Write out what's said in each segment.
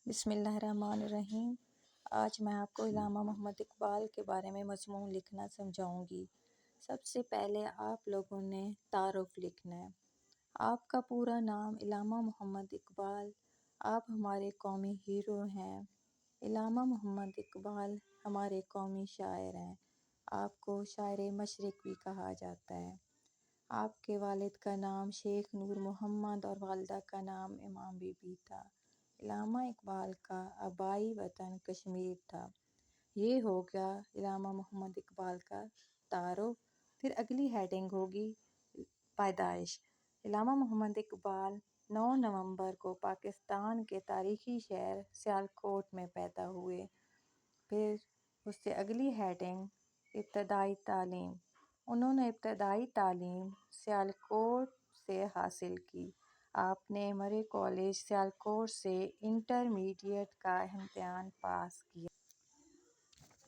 بسم اللہ الرحمن الرحیم۔ آج میں آپ کو علامہ محمد اقبال کے بارے میں مضمون لکھنا سمجھاؤں گی۔ سب سے پہلے آپ لوگوں نے تعارف لکھنا ہے۔ آپ کا پورا نام علامہ محمد اقبال، آپ ہمارے قومی ہیرو ہیں۔ علامہ محمد اقبال ہمارے قومی شاعر ہیں۔ آپ کو شاعر مشرق بھی کہا جاتا ہے۔ آپ کے والد کا نام شیخ نور محمد اور والدہ کا نام امام بی بی تھا۔ علامہ اقبال کا آبائی وطن کشمیر تھا۔ یہ ہو گیا علامہ محمد اقبال کا تعارف۔ پھر اگلی ہیڈنگ ہوگی پیدائش۔ علامہ محمد اقبال 9 نومبر کو پاکستان کے تاریخی شہر سیالکوٹ میں پیدا ہوئے۔ پھر اس سے اگلی ہیڈنگ ابتدائی تعلیم۔ انہوں نے ابتدائی تعلیم سیالکوٹ سے حاصل کی۔ آپ نے مرے کالج سیالکوٹ سے انٹرمیڈیٹ کا امتحان پاس کیا۔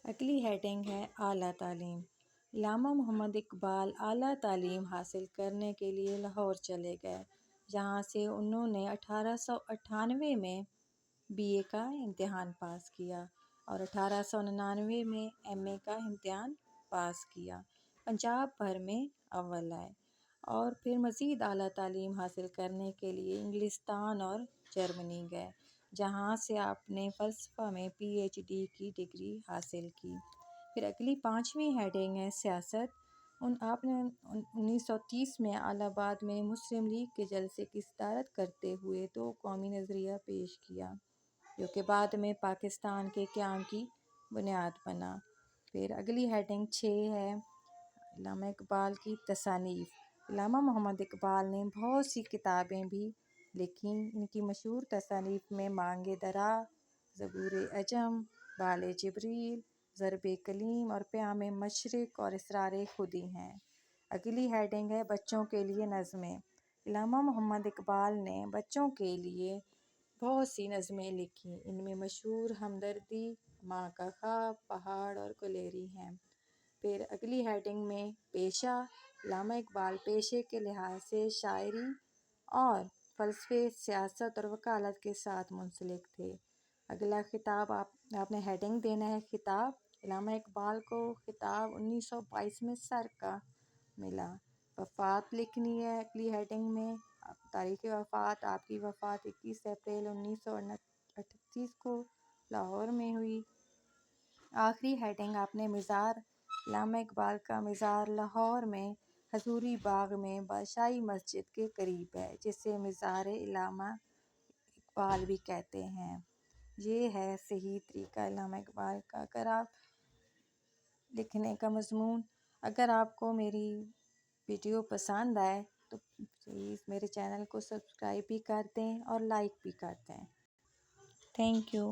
اگلی ہیڈنگ ہے اعلیٰ تعلیم۔ علامہ محمد اقبال اعلیٰ تعلیم حاصل کرنے کے لیے لاہور چلے گئے، جہاں سے انہوں نے 1898 میں BA کا امتحان پاس کیا اور 1899 میں MA کا امتحان پاس کیا۔ پنجاب بھر میں اول آئے اور پھر مزید اعلیٰ تعلیم حاصل کرنے کے لیے انگلستان اور جرمنی گئے، جہاں سے آپ نے فلسفہ میں PhD کی ڈگری حاصل کی۔ پھر اگلی 5ویں ہیڈنگ ہے سیاست۔ آپ نے 1930 میں الہ آباد میں مسلم لیگ کے جلسے کی صدارت کرتے ہوئے 2 قومی نظریہ پیش کیا، جو کہ بعد میں پاکستان کے قیام کی بنیاد بنا۔ پھر اگلی ہیڈنگ 6 ہے علامہ اقبال کی تصانیف۔ علامہ محمد اقبال نے بہت سی کتابیں بھی لکھیں۔ ان کی مشہور تصانیف میں مانگ درا، زبور عجم، بال جبریل، ضرب کلیم اور پیام مشرق اور اسرار خودی ہیں۔ اگلی ہیڈنگ ہے بچوں کے لیے نظمیں۔ علامہ محمد اقبال نے بچوں کے لیے بہت سی نظمیں لکھیں۔ ان میں مشہور ہمدردی، ماں کا خواب، پہاڑ اور گلیری ہیں۔ پھر اگلی ہیڈنگ میں پیشہ۔ علامہ اقبال پیشے کے لحاظ سے شاعری اور فلسفے، سیاست اور وکالت کے ساتھ منسلک تھے۔ اگلا خطاب آپ نے ہیڈنگ دینا ہے خطاب۔ علامہ اقبال کو خطاب 1922 میں سر کا ملا۔ وفات لکھنی ہے اگلی ہیڈنگ میں۔ تاریخ وفات، آپ کی وفات 21 اپریل 1938 کو لاہور میں ہوئی۔ آخری ہیڈنگ آپ نے مزار۔ علامہ اقبال کا مزار لاہور میں حضوری باغ میں بادشاہی مسجد کے قریب ہے، جسے مزار علامہ اقبال بھی کہتے ہیں۔ یہ ہے صحیح طریقہ علامہ اقبال کا اگر آپ لکھنے کا مضمون۔ اگر آپ کو میری ویڈیو پسند آئے تو پلیز میرے چینل کو سبسکرائب بھی کر دیں اور لائک بھی کر دیں۔ Thank you.